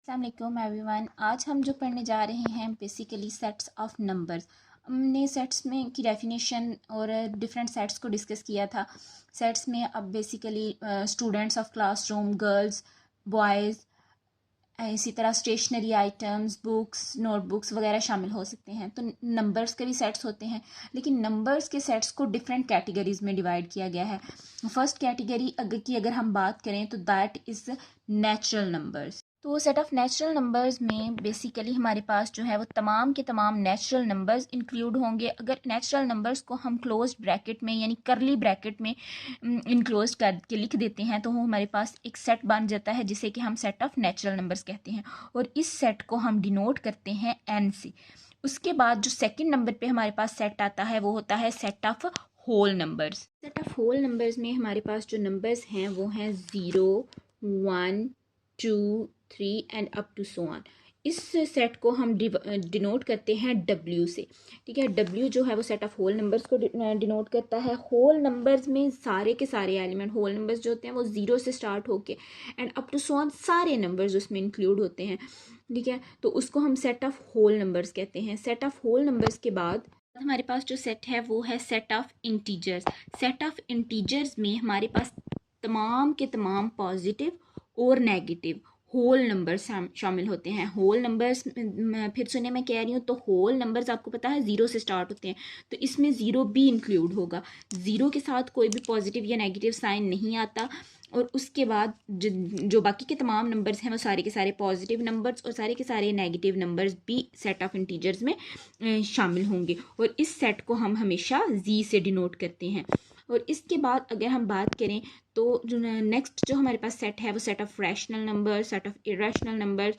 अस्सलाम वालेकुम एवरीवन। आज हम जो पढ़ने जा रहे हैं बेसिकली सेट्स ऑफ नंबर्स। हमने सेट्स में की डेफिनेशन और डिफरेंट सेट्स को डिस्कस किया था। सेट्स में अब basically students of classroom, girls, boys, इसी तरह स्टेशनरी आइटम्स, बुक्स, नोटबुक्स वगैरह शामिल हो सकते हैं। तो नंबर्स के भी सेट्स होते हैं, लेकिन नंबर्स के सेट्स को डिफरेंट कैटेगरीज में डिवाइड किया गया है। फर्स्ट कैटेगरी अगर हम बात करें तो दैट इज़ नेचुरल नंबर्स। तो सेट ऑफ नेचुरल नंबर्स में बेसिकली हमारे पास जो है वो तमाम के तमाम नेचुरल नंबर्स इंक्लूड होंगे। अगर नेचुरल नंबर्स को हम क्लोज ब्रैकेट में यानी करली ब्रैकेट में इनक्लोज करके लिख देते हैं तो वो हमारे पास एक सेट बन जाता है जिसे कि हम सेट ऑफ नेचुरल नंबर्स कहते हैं, और इस सेट को हम डिनोट करते हैं एन से। उसके बाद जो सेकंड नंबर पे हमारे पास सेट आता है वो होता है set of whole numbers. Set of whole numbers में हमारे पास जो नंबर्स हैं वो हैं 0, 1, 2, 3 and up to so on. इस सेट को हम डिनोट करते हैं W से। ठीक है, W जो है वो सेट ऑफ होल नंबर्स को डिनोट करता है। होल नंबर्स में सारे के सारे एलिमेंट, होल नंबर्स जो होते हैं वो 0 से स्टार्ट होके and up to so on सारे नंबर्स उसमें इंक्लूड होते हैं। ठीक है, तो उसको हम सेट ऑफ होल नंबर्स कहते हैं। सेट ऑफ होल नंबर्स के बाद हमारे पास जो सेट है वो है set of integers. Set of integers में हमारे पास तमाम के तमाम पॉजिटिव और नेगेटिव होल नंबर्स शामिल होते हैं। होल नंबर्स फिर सुने मैं कह रही हूँ, तो होल नंबर्स आपको पता है 0 से स्टार्ट होते हैं, तो इसमें 0 भी इंक्लूड होगा। 0 के साथ कोई भी पॉजिटिव या नेगेटिव साइन नहीं आता। और उसके बाद जो बाकी के तमाम नंबर्स हैं वो सारे के सारे पॉजिटिव नंबर्स और सारे के सारे नेगेटिव नंबर्स भी सेट ऑफ इंटीजर्स में शामिल होंगे, और इस सेट को हम हमेशा जी से डिनोट करते हैं। और इसके बाद अगर हम बात करें तो जो नेक्स्ट जो हमारे पास सेट है वो set of rational number, set of irrational number.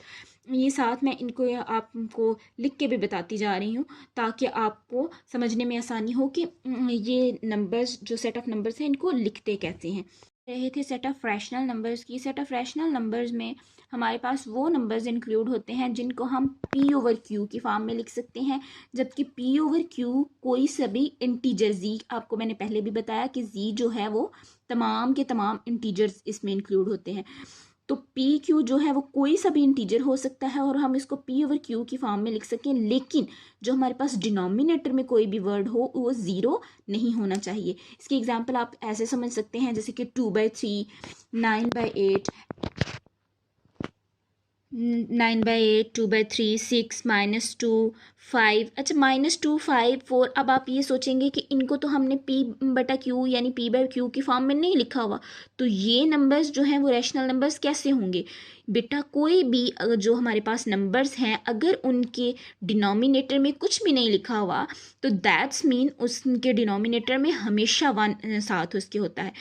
ये साथ मैं इनको आपको लिख के भी बताती जा रही हूँ ताकि आपको समझने में आसानी हो कि ये नंबर्स जो सेट ऑफ नंबर्स हैं इनको लिखते कैसे हैं। रहे थे सेट ऑफ रैशनल नंबर्स की। सेट ऑफ रैशनल नंबर्स में हमारे पास वो नंबर्स इंक्लूड होते हैं जिनको हम P ओवर Q की फॉर्म में लिख सकते हैं, जबकि P ओवर Q कोई सभी इंटीजर Z, आपको मैंने पहले भी बताया कि Z जो है वो तमाम के तमाम इंटीजर्स इसमें इंक्लूड होते हैं। तो पी क्यू जो है वो कोई सा भी इंटीजर हो सकता है और हम इसको P ओवर Q की फॉर्म में लिख सकें, लेकिन जो हमारे पास डिनोमिनेटर में कोई भी वर्ड हो वो 0 नहीं होना चाहिए। इसकी एग्जांपल आप ऐसे समझ सकते हैं जैसे कि 2/3, 9/8, 9/8, 2/3, 6, -2, 5। अच्छा, -2, 5, 4। अब आप ये सोचेंगे कि इनको तो हमने P/Q यानी P/Q की फॉर्म में नहीं लिखा हुआ, तो ये नंबर्स जो हैं वो रैशनल नंबर्स कैसे होंगे? बेटा, कोई भी जो हमारे पास नंबर्स हैं अगर उनके डिनोमिनेटर में कुछ भी नहीं लिखा हुआ तो दैट्स मीन उसके डिनोमिनेटर में हमेशा 1 साथ उसके होता है।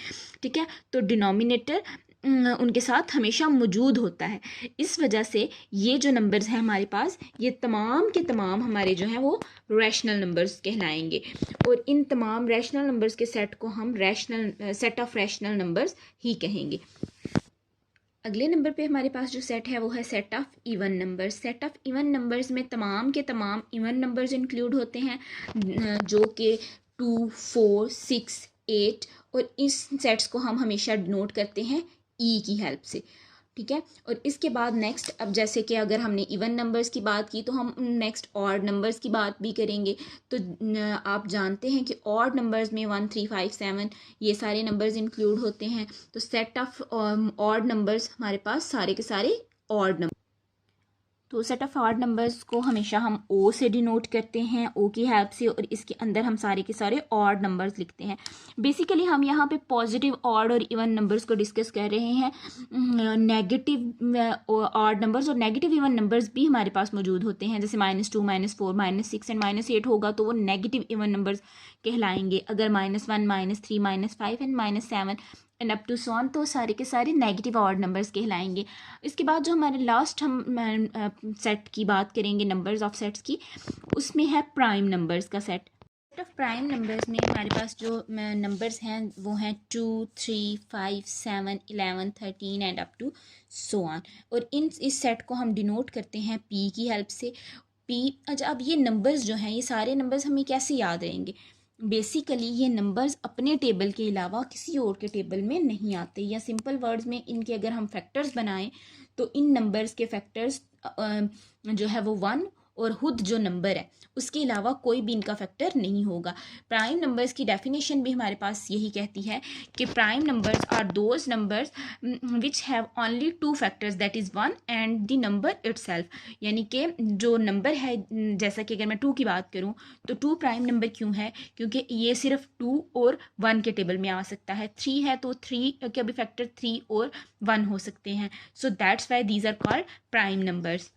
ठीक है, तो डिनोमिनेटर उनके साथ हमेशा मौजूद होता है। इस वजह से ये जो नंबर्स हैं हमारे पास, ये तमाम के तमाम हमारे जो हैं वो रैशनल नंबर्स कहलाएंगे, और इन तमाम रैशनल नंबर्स के सेट को हम सेट ऑफ रैशनल नंबर्स ही कहेंगे। अगले नंबर पे हमारे पास जो सेट है वो है set of even numbers. Set of even numbers में तमाम के तमाम इवन नंबर्स इंक्लूड होते हैं, जो कि 2, 4, 6, 8, और इस सेट्स को हम हमेशा नोट करते हैं ई की हेल्प से। ठीक है, और इसके बाद नेक्स्ट, अब जैसे कि अगर हमने इवन नंबर्स की बात की तो हम नेक्स्ट ऑड नंबर्स की बात भी करेंगे। तो आप जानते हैं कि ऑड नंबर्स में 1, 3, 5, 7 ये सारे नंबर्स इंक्लूड होते हैं। तो सेट ऑफ ऑड नंबर्स हमारे पास सारे के सारे ऑड नंबर। तो सेट ऑफ ऑड नंबर्स को हमेशा हम ओ से डिनोट करते हैं, ओ की हेल्प से, और इसके अंदर हम सारे के सारे ऑड नंबर्स लिखते हैं। बेसिकली हम यहाँ पे पॉजिटिव ऑड और इवन नंबर्स को डिस्कस कर रहे हैं। नेगेटिव ऑड नंबर्स और नेगेटिव इवन नंबर्स भी हमारे पास मौजूद होते हैं, जैसे -2, -4, -6 एंड -8 होगा तो वो नेगेटिव इवन नंबर्स कहलाएंगे। अगर -1, -3, -5 and -7 and up to so on, तो सारे के सारे नेगेटिव ऑड नंबर्स कहलाएंगे। इसके बाद जो हमारे लास्ट हम सेट की बात करेंगे नंबर्स ऑफ सेट्स की, उसमें है प्राइम नंबर्स का set. Set of prime numbers में हमारे पास जो नंबर्स हैं वो हैं 2, 3, 5, 7, 11, 13 and up to so on, और इस सेट को हम डिनोट करते हैं पी की हेल्प से। पी, अच्छा, अब ये नंबर्स जो हैं, ये सारे नंबर्स हमें कैसे याद रहेंगे? बेसिकली ये नंबर्स अपने टेबल के अलावा किसी और के टेबल में नहीं आते, या सिंपल वर्ड्स में इनके अगर हम फैक्टर्स बनाएं तो इन नंबर्स के फैक्टर्स जो है वो 1 और खुद जो नंबर है उसके अलावा कोई भी इनका फैक्टर नहीं होगा। प्राइम नंबर्स की डेफिनेशन भी हमारे पास यही कहती है कि prime numbers are those numbers which have only 2 factors, that is 1 and the number itself. यानी कि जो नंबर है, जैसा कि अगर मैं 2 की बात करूं तो 2 प्राइम नंबर क्यों है, क्योंकि ये सिर्फ 2 और 1 के टेबल में आ सकता है। 3 है तो 3 के भी फैक्टर 3 और 1 हो सकते हैं। So that's why these are called prime numbers.